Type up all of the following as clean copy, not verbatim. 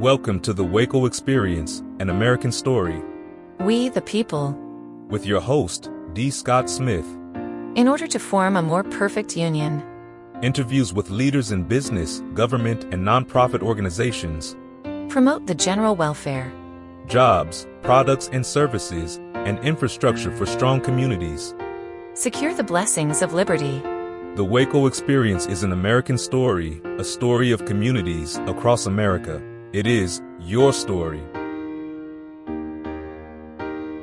Welcome to the Waco Experience, an American story. We, the people. With your host, D. Scott Smith. In order to form a more perfect union. Interviews with leaders in business, government, and nonprofit organizations. Promote the general welfare. Jobs, products and services, and infrastructure for strong communities. Secure the blessings of liberty. The Waco Experience is an American story, a story of communities across America. It is your story.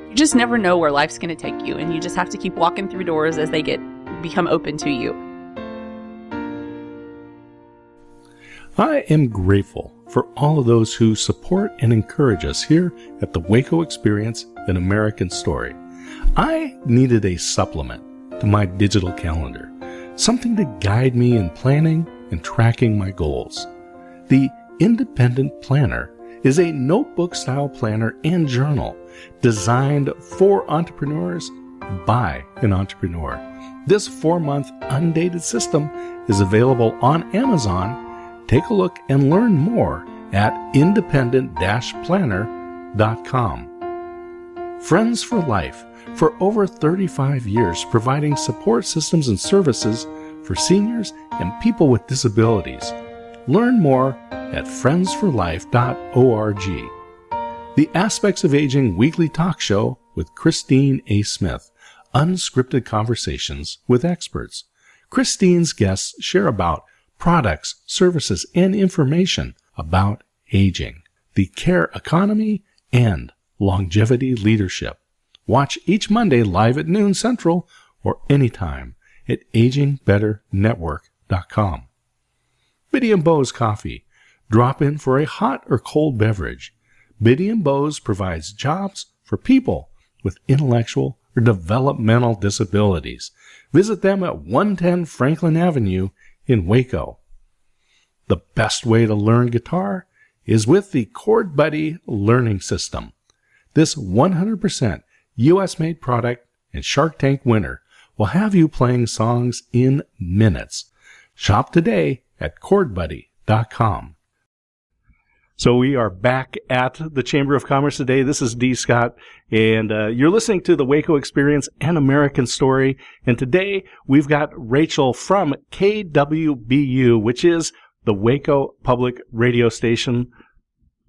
You just never know where life's going to take you, and you just have to keep walking through doors as they become open to you. I am grateful for all of those who support and encourage us here at the Waco Experience, an American story. I needed a supplement to my digital calendar, something to guide me in planning and tracking my goals. The Independent Planner is a notebook-style planner and journal designed for entrepreneurs by an entrepreneur. This 4-month undated system is available on Amazon. Take a look and learn more at independent-planner.com. Friends for Life, for over 35 years, providing support systems and services for seniors and people with disabilities. Learn more at friendsforlife.org. The Aspects of Aging weekly talk show with Christine A. Smith, unscripted conversations with experts. Christine's guests share about products, services, and information about aging, the care economy, and longevity leadership. Watch each Monday live at noon Central or anytime at agingbetternetwork.com. Biddy & Bowes Coffee. Drop in for a hot or cold beverage. Biddy & Bowes provides jobs for people with intellectual or developmental disabilities. Visit them at 110 Franklin Avenue in Waco. The best way to learn guitar is with the Chord Buddy Learning System. This 100% U.S.-made product and Shark Tank winner will have you playing songs in minutes. Shop today at chordbuddy.com. So we are back at the Chamber of Commerce today. This is D. Scott, and you're listening to the Waco Experience, an American story. And today we've got Rachel from KWBU, which is the Waco Public Radio Station.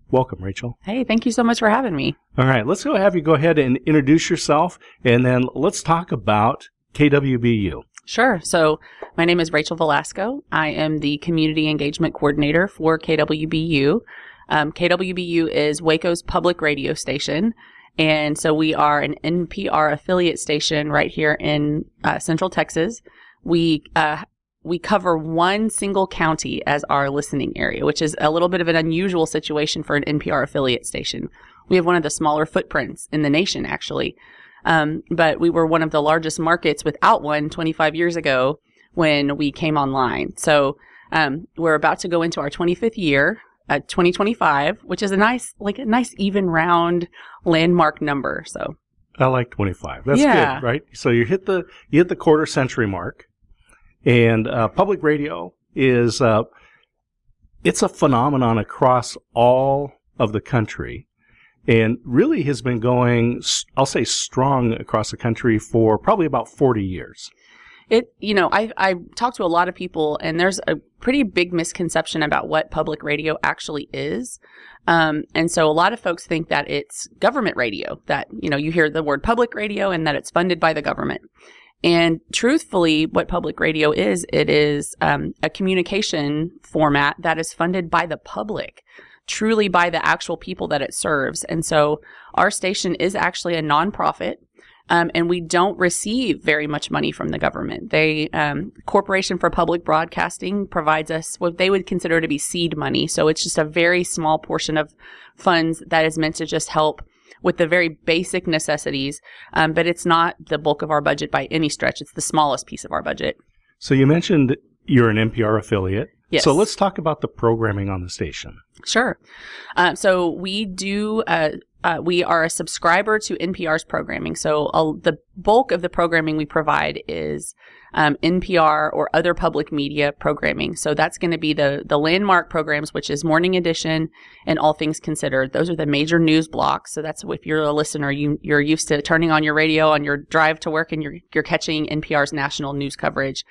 Welcome, Rachel. Hey, thank you so much for having me. All right, let's have you go ahead and introduce yourself, and then let's talk about KWBU. Sure. So my name is Rachel Velasco. I am the Community Engagement Coordinator for KWBU. KWBU is Waco's public radio station, and so we are an NPR affiliate station right here in Central Texas. We cover one single county as our listening area, which is a little bit of an unusual situation for an NPR affiliate station. We have one of the smaller footprints in the nation, actually. But we were one of the largest markets without one 25 years ago when we came online. So we're about to go into our 25th year, 2025, which is a nice even round landmark number. So I like 25. That's good, right? So you hit the quarter century mark. And public radio is it's a phenomenon across all of the country, and really has been going, I'll say, strong across the country for probably about 40 years. I talk to a lot of people, and there's a pretty big misconception about what public radio actually is. And so a lot of folks think that it's government radio, that, you hear the word public radio and that it's funded by the government. And truthfully, what public radio is, it is a communication format that is funded by the public, truly by the actual people that it serves. And so our station is actually a nonprofit, and we don't receive very much money from the government. Corporation for Public Broadcasting provides us what they would consider to be seed money. So it's just a very small portion of funds that is meant to just help with the very basic necessities, but it's not the bulk of our budget by any stretch. It's the smallest piece of our budget. So you mentioned you're an NPR affiliate. Yes. So let's talk about the programming on the station. Sure. So we do we are a subscriber to NPR's programming. So the bulk of the programming we provide is NPR or other public media programming. So that's going to be the landmark programs, which is Morning Edition and All Things Considered. Those are the major news blocks. So that's if you're a listener, you're used to turning on your radio on your drive to work and you're catching NPR's national news coverage.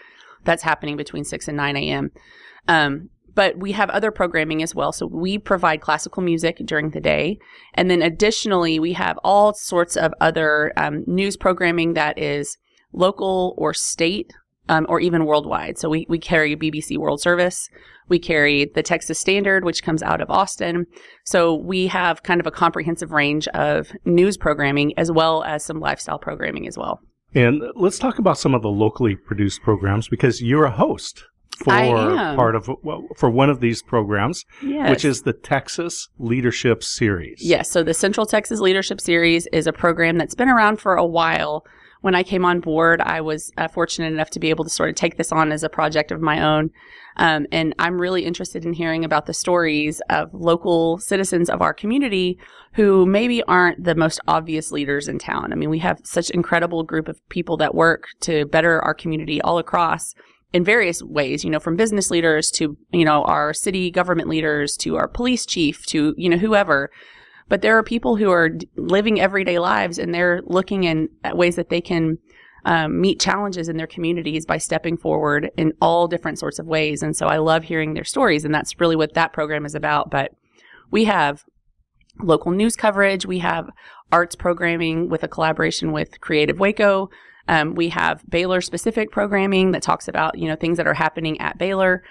That's happening between 6 and 9 a.m. But we have other programming as well. So we provide classical music during the day. And then additionally, we have all sorts of other news programming that is local or state or even worldwide. So we carry BBC World Service. We carry the Texas Standard, which comes out of Austin. So we have kind of a comprehensive range of news programming as well as some lifestyle programming as well. And let's talk about some of the locally produced programs, because you're a host for one of these programs, yes, which is the Texas Leadership Series. Yes. So the Central Texas Leadership Series is a program that's been around for a while. When I came on board, I was fortunate enough to be able to sort of take this on as a project of my own. And I'm really interested in hearing about the stories of local citizens of our community who maybe aren't the most obvious leaders in town. I mean, we have such an incredible group of people that work to better our community all across in various ways, from business leaders to, our city government leaders to our police chief to, whoever. But there are people who are living everyday lives and they're looking at ways that they can meet challenges in their communities by stepping forward in all different sorts of ways. And so I love hearing their stories, and that's really what that program is about. But we have local news coverage. We have arts programming with a collaboration with Creative Waco. We have Baylor-specific programming that talks about, things that are happening at Baylor.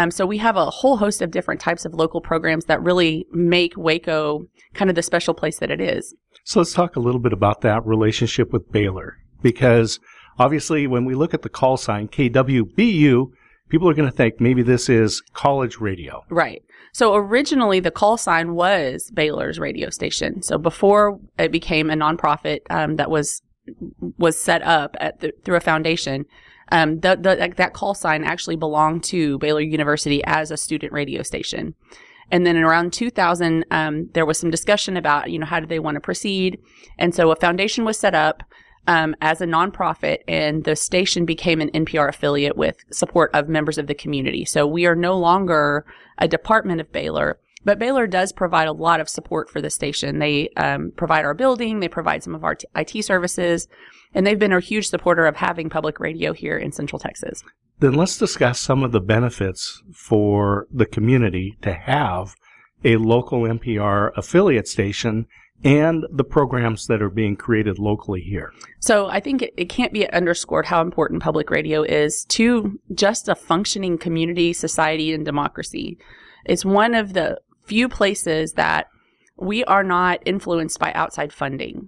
So we have a whole host of different types of local programs that really make Waco kind of the special place that it is. So let's talk a little bit about that relationship with Baylor, because obviously when we look at the call sign, KWBU, people are going to think maybe this is college radio. Right. So originally the call sign was Baylor's radio station. So before it became a nonprofit that was set up through a foundation, that call sign actually belonged to Baylor University as a student radio station. And then in around 2000, there was some discussion about, how do they want to proceed? And so a foundation was set up as a nonprofit, and the station became an NPR affiliate with support of members of the community. So we are no longer a department of Baylor, but Baylor does provide a lot of support for the station. They provide our building, they provide some of our IT services, and they've been a huge supporter of having public radio here in Central Texas. Then let's discuss some of the benefits for the community to have a local NPR affiliate station and the programs that are being created locally here. So I think it can't be underscored how important public radio is to just a functioning community, society, and democracy. It's one of the few places that we are not influenced by outside funding.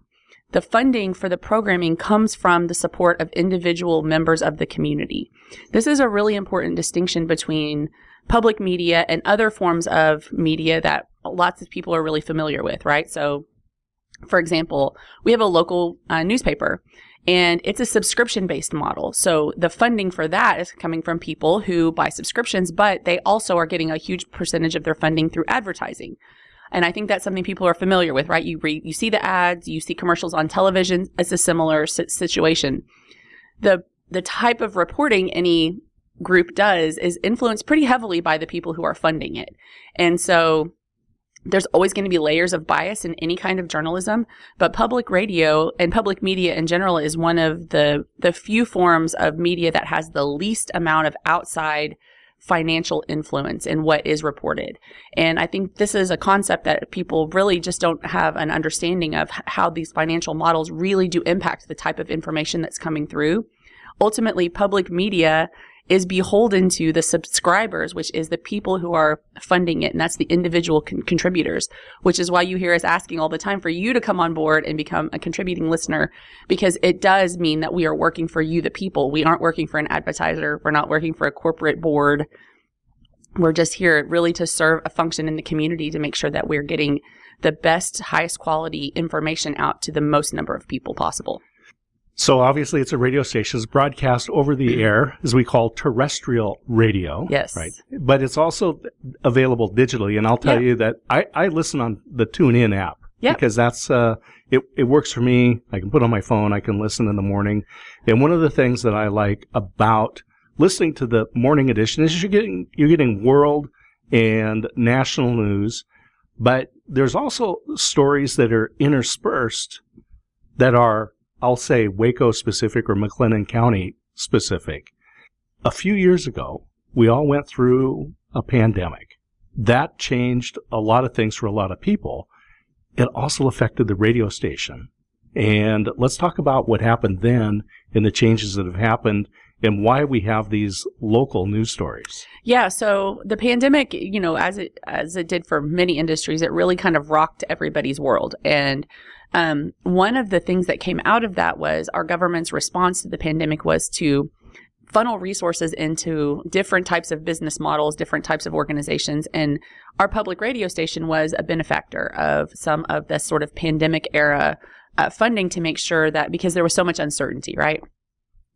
The funding for the programming comes from the support of individual members of the community. This is a really important distinction between public media and other forms of media that lots of people are really familiar with, right? So, for example, we have a local newspaper, and it's a subscription-based model. So the funding for that is coming from people who buy subscriptions, but they also are getting a huge percentage of their funding through advertising. And I think that's something people are familiar with, right? You see the ads, you see commercials on television. It's a similar situation. The type of reporting any group does is influenced pretty heavily by the people who are funding it. And so there's always going to be layers of bias in any kind of journalism, but public radio and public media in general is one of the few forms of media that has the least amount of outside financial influence in what is reported. And I think this is a concept that people really just don't have an understanding of how these financial models really do impact the type of information that's coming through. Ultimately, public media is beholden to the subscribers, which is the people who are funding it, and that's the individual contributors, which is why you hear us asking all the time for you to come on board and become a contributing listener, because it does mean that we are working for you, the people. We aren't working for an advertiser. We're not working for a corporate board. We're just here really to serve a function in the community to make sure that we're getting the best, highest quality information out to the most number of people possible. So obviously it's a radio station. It's broadcast over the air, as we call terrestrial radio. Yes. Right. But it's also available digitally. And I'll tell you that I listen on the TuneIn app. Yep. Because that's, it works for me. I can put on my phone. I can listen in the morning. And one of the things that I like about listening to the morning edition is you're getting world and national news, but there's also stories that are interspersed that are, I'll say, Waco specific or McLennan County specific. A few years ago, we all went through a pandemic. That changed a lot of things for a lot of people. It also affected the radio station. And let's talk about what happened then and the changes that have happened and why we have these local news stories. Yeah, so the pandemic, as it did for many industries, it really kind of rocked everybody's world. And one of the things that came out of that was our government's response to the pandemic was to funnel resources into different types of business models, different types of organizations. And our public radio station was a benefactor of some of the sort of pandemic era funding to make sure that, because there was so much uncertainty, right?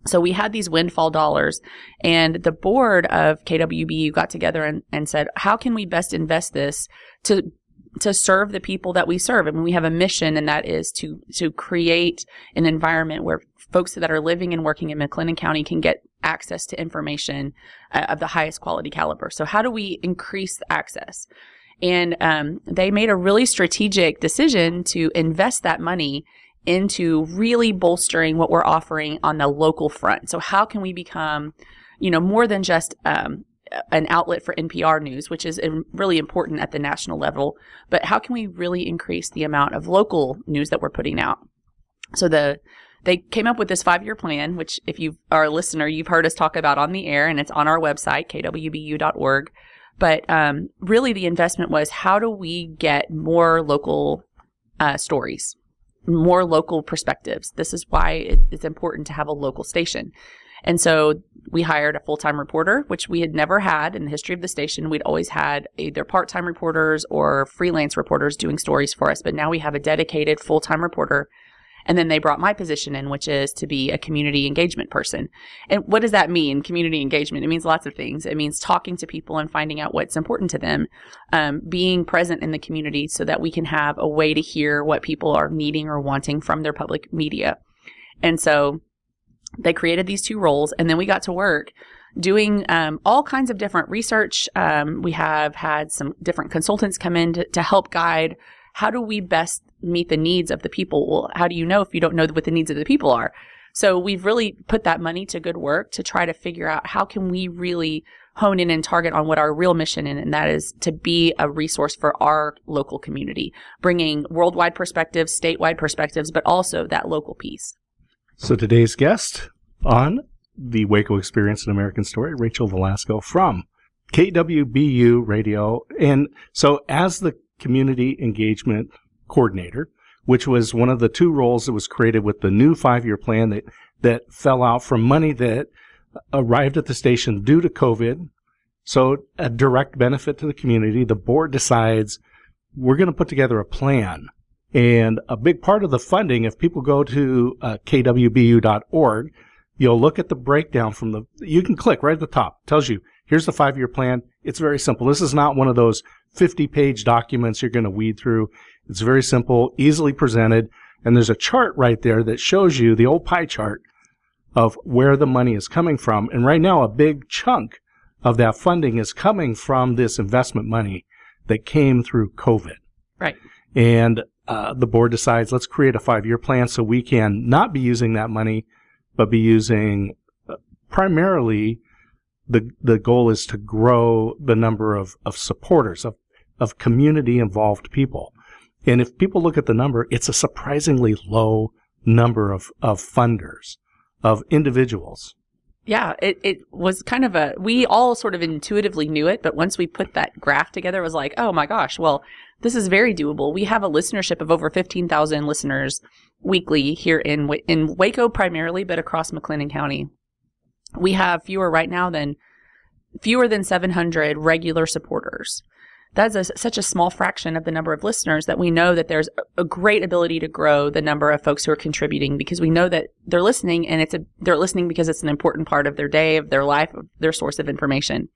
So we had these windfall dollars, and the board of KWBU got together and said, how can we best invest this to serve the people that we serve? I mean, we have a mission, and that is to create an environment where folks that are living and working in McLennan County can get access to information of the highest quality caliber. So how do we increase the access? And they made a really strategic decision to invest that money into really bolstering what we're offering on the local front. So how can we become, more than just an outlet for NPR news, which is really important at the national level, but how can we really increase the amount of local news that we're putting out? So they came up with this 5-year plan, which if you are a listener, you've heard us talk about on the air, and it's on our website, kwbu.org. But really the investment was, how do we get more local stories, more local perspectives? This is why it's important to have a local station. And so we hired a full-time reporter, which we had never had in the history of the station. We'd always had either part-time reporters or freelance reporters doing stories for us. But now we have a dedicated full-time reporter. And then they brought my position in, which is to be a community engagement person. And what does that mean, community engagement? It means lots of things. It means talking to people and finding out what's important to them, being present in the community so that we can have a way to hear what people are needing or wanting from their public media. And so they created these 2 roles, and then we got to work doing all kinds of different research. We have had some different consultants come in to help guide, how do we best meet the needs of the people? Well, how do you know if you don't know what the needs of the people are? So we've really put that money to good work to try to figure out how can we really hone in and target on what our real mission is, and that is to be a resource for our local community, bringing worldwide perspectives, statewide perspectives, but also that local piece. So today's guest on the Waco Experience, an American Story, Rachel Velasco from KWBU Radio. And so as the community engagement coordinator, which was one of the 2 roles that was created with the new 5-year plan that fell out from money that arrived at the station due to COVID. So a direct benefit to the community. The board decides we're going to put together a plan. And a big part of the funding, if people go to kwbu.org, you'll look at the breakdown you can click right at the top. It tells you, here's the 5-year plan. It's very simple. This is not one of those 50-page documents you're going to weed through. It's very simple, easily presented, and there's a chart right there that shows you the old pie chart of where the money is coming from. And right now, a big chunk of that funding is coming from this investment money that came through COVID. Right. And the board decides, let's create a 5-year plan so we can not be using that money, but be using primarily the goal is to grow the number of supporters, of community-involved people. And if people look at the number, it's a surprisingly low number of funders, of individuals. Yeah, it was kind of we all sort of intuitively knew it, but once we put that graph together, it was like, oh my gosh, well, this is very doable. We have a listenership of over 15,000 listeners weekly here in Waco primarily, but across McLennan County. We have fewer than 700 regular supporters. That's such a small fraction of the number of listeners that we know that there's a great ability to grow the number of folks who are contributing, because we know that they're listening, and they're listening because it's an important part of their day, of their life, of their source of information.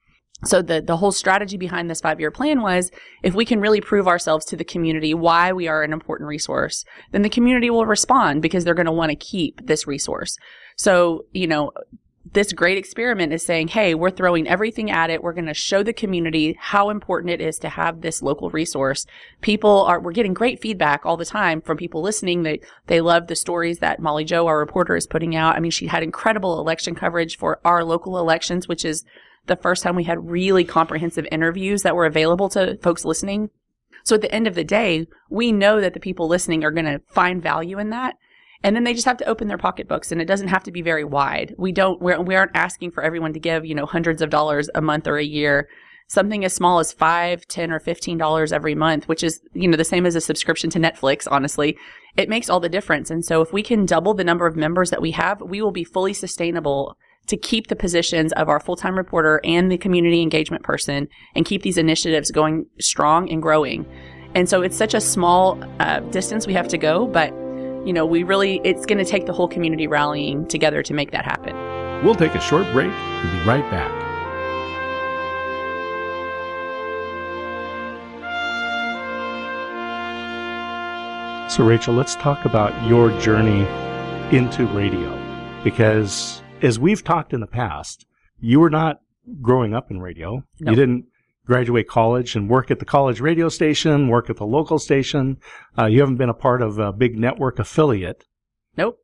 So the whole strategy behind this 5-year plan was, if we can really prove ourselves to the community why we are an important resource, then the community will respond because they're going to want to keep this resource. So, this great experiment is saying, hey, we're throwing everything at it. We're going to show the community how important it is to have this local resource. We're getting great feedback all the time from people listening. They love the stories that Molly Jo, our reporter, is putting out. I mean, she had incredible election coverage for our local elections, which is the first time we had really comprehensive interviews that were available to folks listening. So at the end of the day, we know that the people listening are going to find value in that. And then they just have to open their pocketbooks, and it doesn't have to be very wide. We aren't asking for everyone to give, hundreds of dollars a month or a year. Something as small as $5, $10, or $15 every month, which is, the same as a subscription to Netflix, honestly. It makes all the difference. And so if we can double the number of members that we have, we will be fully sustainable to keep the positions of our full-time reporter and the community engagement person and keep these initiatives going strong and growing. And so it's such a small distance we have to go, but it's going to take the whole community rallying together to make that happen. We'll take a short break and be right back. So, Rachel, let's talk about your journey into radio, because as we've talked in the past, you were not growing up in radio. No. You didn't graduate college and work at the college radio station, work at the local station. You haven't been a part of a big network affiliate. Nope.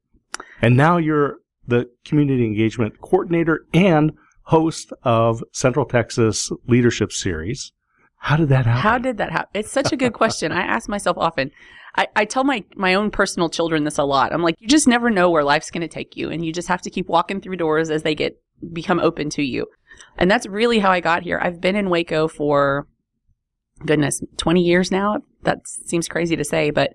And now you're the community engagement coordinator and host of Central Texas Leadership Series. How did that happen? It's such a good question. I ask myself often. I tell my own personal children this a lot. I'm like, you just never know where life's going to take you, and you just have to keep walking through doors as they become open to you. And that's really how I got here. I've been in Waco for, 20 years now. That seems crazy to say, but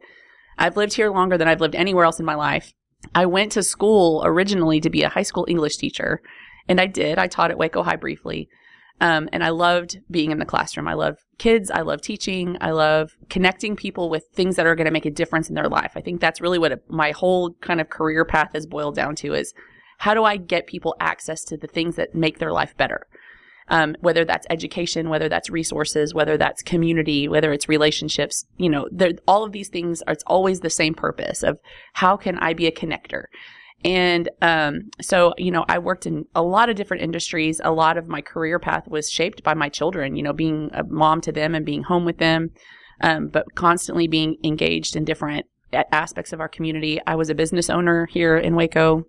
I've lived here longer than I've lived anywhere else in my life. I went to school originally to be a high school English teacher, and I did. I taught at Waco High briefly. And I loved being in the classroom. I love kids. I love teaching. I love connecting people with things that are going to make a difference in their life. I think that's really what my whole kind of career path has boiled down to, is how do I get people access to the things that make their life better? Whether that's education, whether that's resources, whether that's community, whether it's relationships, all of these things, it's always the same purpose of how can I be a connector? And so, I worked in a lot of different industries. A lot of my career path was shaped by my children, being a mom to them and being home with them, but constantly being engaged in different aspects of our community. I was a business owner here in Waco.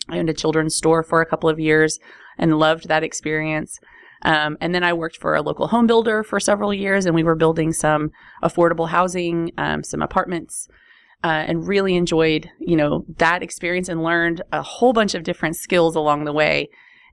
I owned a children's store for a couple of years and loved that experience. And then I worked for a local home builder for several years, and we were building some affordable housing, some apartments, and really enjoyed, that experience and learned a whole bunch of different skills along the way.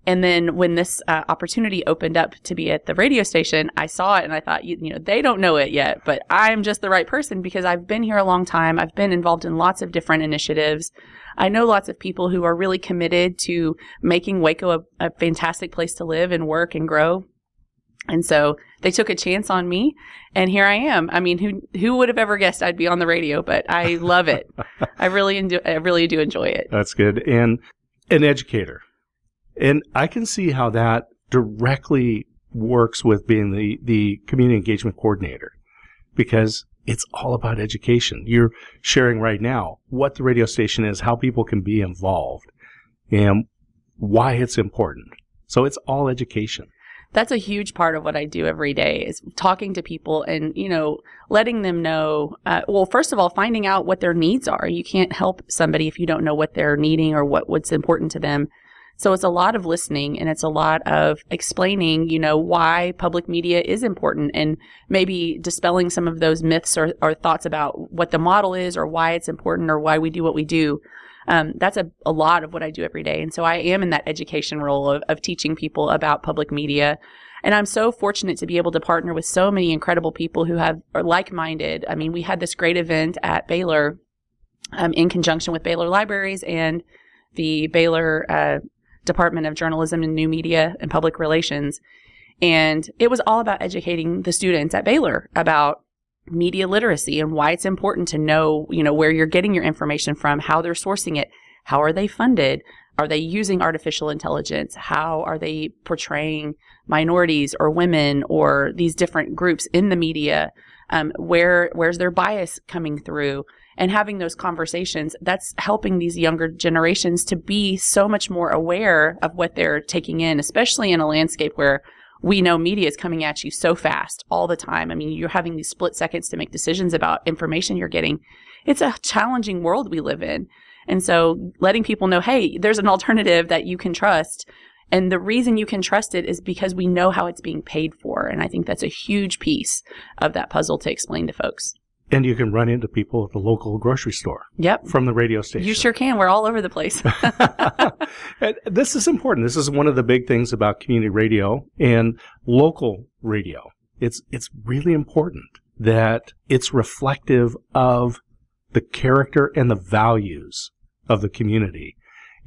And then when this opportunity opened up to be at the radio station, I saw it and I thought, they don't know it yet, but I'm just the right person because I've been here a long time. I've been involved in lots of different initiatives. I know lots of people who are really committed to making Waco a fantastic place to live and work and grow. And so they took a chance on me, and here I am. I mean, who would have ever guessed I'd be on the radio? But I love it. I really do enjoy it. That's good. And an educator. And I can see how that directly works with being the community engagement coordinator, because it's all about education. You're sharing right now what the radio station is, how people can be involved, and why it's important. So it's all education. That's a huge part of what I do every day, is talking to people and, letting them know, first of all, finding out what their needs are. You can't help somebody if you don't know what they're needing or what's important to them. So it's a lot of listening, and it's a lot of explaining, why public media is important, and maybe dispelling some of those myths or thoughts about what the model is or why it's important or why we do what we do. That's a lot of what I do every day. And so I am in that education role of teaching people about public media. And I'm so fortunate to be able to partner with so many incredible people who are like-minded. I mean, we had this great event at Baylor in conjunction with Baylor Libraries and the Baylor Department of Journalism and New Media and Public Relations. And it was all about educating the students at Baylor about media literacy and why it's important to know, where you're getting your information from, how they're sourcing it, how are they funded, Are they using artificial intelligence? How are they portraying minorities or women or these different groups in the media? Where's their bias coming through? And having those conversations, that's helping these younger generations to be so much more aware of what they're taking in, especially in a landscape where we know media is coming at you so fast all the time. I mean, you're having these split seconds to make decisions about information you're getting. It's a challenging world we live in. And so letting people know, hey, there's an alternative that you can trust. And the reason you can trust it is because we know how it's being paid for. And I think that's a huge piece of that puzzle to explain to folks. And you can run into people at the local grocery store. Yep. From the radio station. You sure can. We're all over the place. This is important. This is one of the big things about community radio and local radio. It's really important that it's reflective of the character and the values of the community.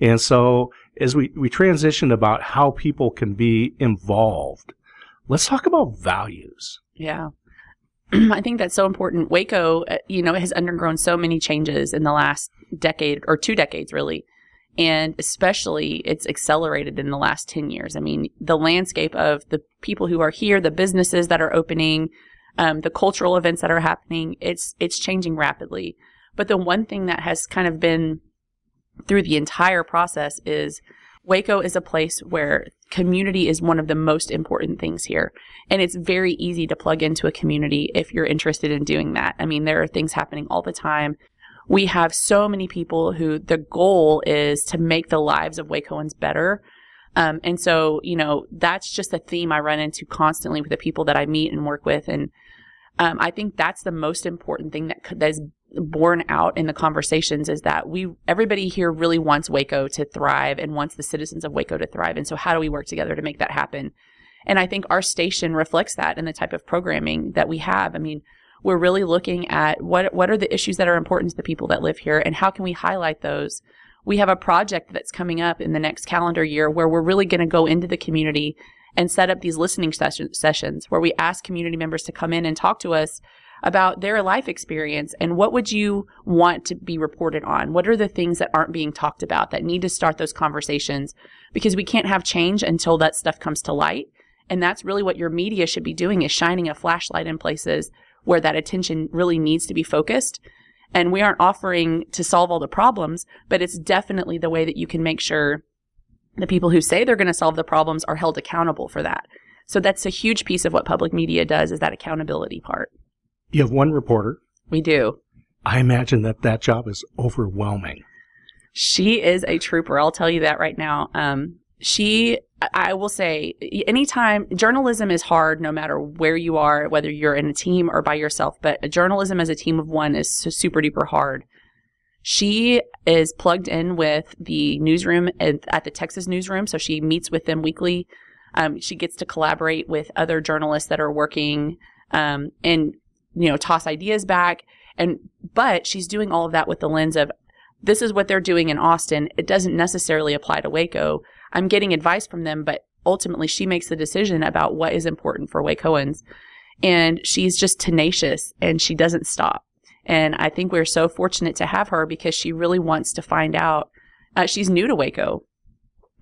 And so as we transition about how people can be involved, let's talk about values. Yeah. I think that's so important. Waco, has undergone so many changes in the last decade or 2 decades, really. And especially it's accelerated in the last 10 years. I mean, the landscape of the people who are here, the businesses that are opening, the cultural events that are happening, it's changing rapidly. But the one thing that has kind of been through the entire process is Waco is a place where community is one of the most important things here. And it's very easy to plug into a community if you're interested in doing that. I mean, there are things happening all the time. We have so many people who the goal is to make the lives of Wacoans better. And so, that's just a theme I run into constantly with the people that I meet and work with. And I think that's the most important thing that is borne out in the conversations is that everybody here really wants Waco to thrive and wants the citizens of Waco to thrive. And so how do we work together to make that happen? And I think our station reflects that in the type of programming that we have. I mean, we're really looking at what are the issues that are important to the people that live here and how can we highlight those? We have a project that's coming up in the next calendar year where we're really going to go into the community and set up these listening sessions where we ask community members to come in and talk to us about their life experience and what would you want to be reported on? What are the things that aren't being talked about that need to start those conversations? Because we can't have change until that stuff comes to light. And that's really what your media should be doing, is shining a flashlight in places where that attention really needs to be focused. And we aren't offering to solve all the problems, but it's definitely the way that you can make sure the people who say they're going to solve the problems are held accountable for that. So that's a huge piece of what public media does, is that accountability part. You have one reporter. We do. I imagine that job is overwhelming. She is a trooper. I'll tell you that right now. I will say, anytime, journalism is hard no matter where you are, whether you're in a team or by yourself, but journalism as a team of one is super duper hard. She is plugged in with the newsroom at the Texas newsroom, so she meets with them weekly. She gets to collaborate with other journalists that are working and toss ideas back. But she's doing all of that with the lens of, this is what they're doing in Austin. It doesn't necessarily apply to Waco. I'm getting advice from them, but ultimately she makes the decision about what is important for Wacoans. And she's just tenacious and she doesn't stop. And I think we're so fortunate to have her because she really wants to find out. She's new to Waco,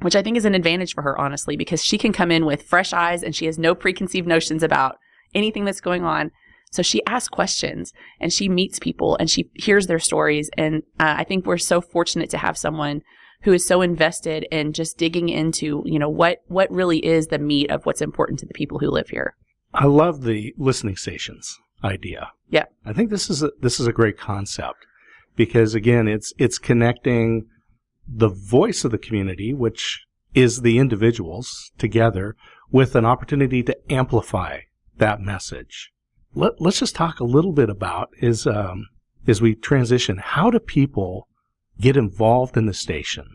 which I think is an advantage for her, honestly, because she can come in with fresh eyes and she has no preconceived notions about anything that's going on. So she asks questions and she meets people and she hears their stories. And I think we're so fortunate to have someone who is so invested in just digging into, what really is the meat of what's important to the people who live here. I love the listening stations idea. Yeah. I think this is a great concept because, again, it's connecting the voice of the community, which is the individuals, together with an opportunity to amplify that message. Let's just talk a little bit about, as we transition, how do people get involved in the station?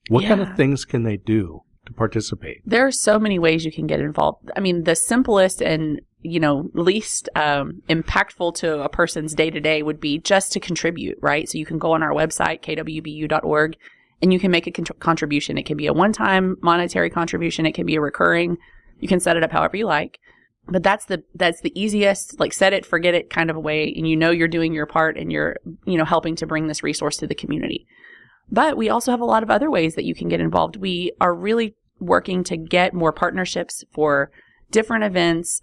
What kind of things can they do to participate? There are so many ways you can get involved. I mean, the simplest and, least impactful to a person's day-to-day would be just to contribute, right? So you can go on our website, kwbu.org, and you can make a contribution. It can be a one-time monetary contribution. It can be a recurring. You can set it up however you like. But that's the easiest, like, set it, forget it kind of a way. And you're doing your part and you're, helping to bring this resource to the community. But we also have a lot of other ways that you can get involved. We are really working to get more partnerships for different events,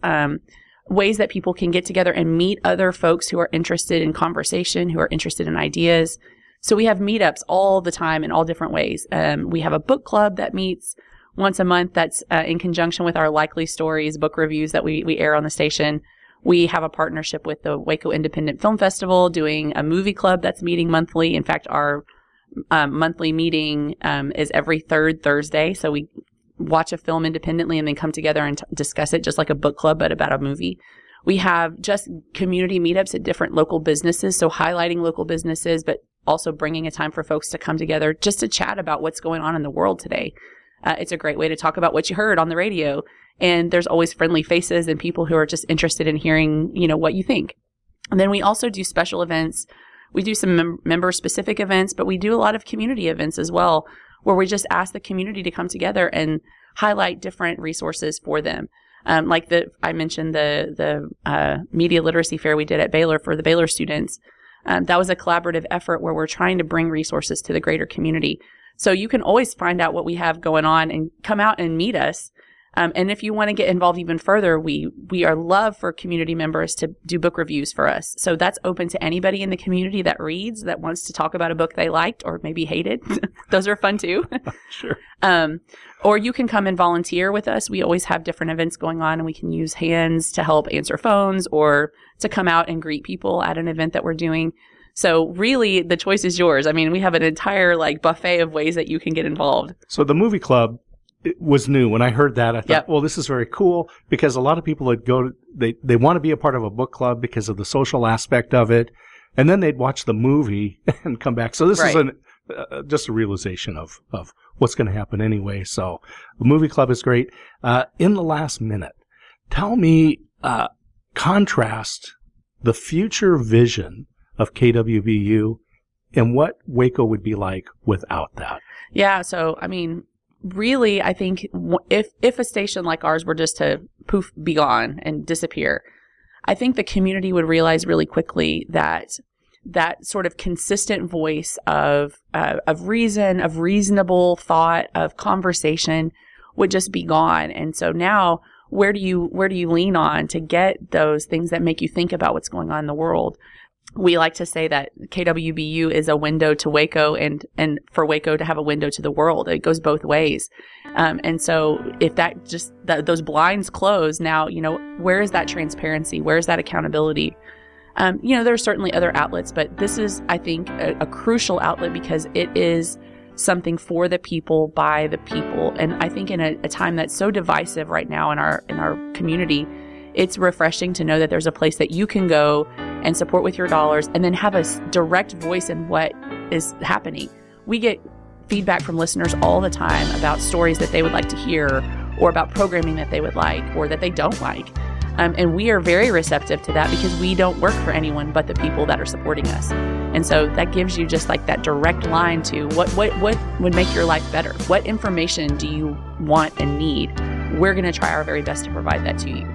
ways that people can get together and meet other folks who are interested in conversation, who are interested in ideas. So we have meetups all the time in all different ways. We have a book club that meets once a month that's in conjunction with our Likely Stories book reviews that we air on the station. We have a partnership with the Waco Independent Film Festival doing a movie club that's meeting monthly. In fact, our monthly meeting is every third Thursday. So we watch a film independently and then come together and discuss it, just like a book club, but about a movie. We have just community meetups at different local businesses. So highlighting local businesses, but also bringing a time for folks to come together just to chat about what's going on in the world today. It's a great way to talk about what you heard on the radio. And there's always friendly faces and people who are just interested in hearing, what you think. And then we also do special events. We do some member-specific events, but we do a lot of community events as well, where we just ask the community to come together and highlight different resources for them. Like I mentioned the media literacy fair we did at Baylor for the Baylor students. That was a collaborative effort where we're trying to bring resources to the greater community. So you can always find out what we have going on and come out and meet us. And if you want to get involved even further, we are love for community members to do book reviews for us. So that's open to anybody in the community that reads, that wants to talk about a book they liked or maybe hated. Those are fun too. Sure. Or you can come and volunteer with us. We always have different events going on, and we can use hands to help answer phones or to come out and greet people at an event that we're doing. So really, the choice is yours. I mean, we have an entire buffet of ways that you can get involved. So the movie club, it was new. When I heard that, I thought, well, this is very cool, because a lot of people would go to, they want to be a part of a book club because of the social aspect of it, and then they'd watch the movie and come back. So this is just a realization of what's going to happen anyway. So the movie club is great. In the last minute, tell me, contrast the future vision of KWBU and what Waco would be like without that. Yeah. So, I mean, really, I think if a station like ours were just to poof, be gone and disappear, I think the community would realize really quickly that sort of consistent voice of reason, of reasonable thought, of conversation would just be gone. And so now, where do you lean on to get those things that make you think about what's going on in the world? We like to say that KWBU is a window to Waco, and for Waco to have a window to the world. It goes both ways. And so if those blinds close now, where is that transparency? Where is that accountability? There are certainly other outlets, but this is, I think, a crucial outlet because it is something for the people, by the people. And I think in a time that's so divisive right now in our community, it's refreshing to know that there's a place that you can go and support with your dollars and then have a direct voice in what is happening. We get feedback from listeners all the time about stories that they would like to hear, or about programming that they would like or that they don't like. And we are very receptive to that because we don't work for anyone but the people that are supporting us. And so that gives you just that direct line to what would make your life better. What information do you want and need? We're going to try our very best to provide that to you.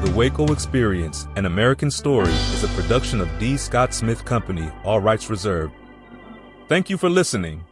The Waco Experience, An American Story, is a production of D. Scott Smith Company, all rights reserved. Thank you for listening.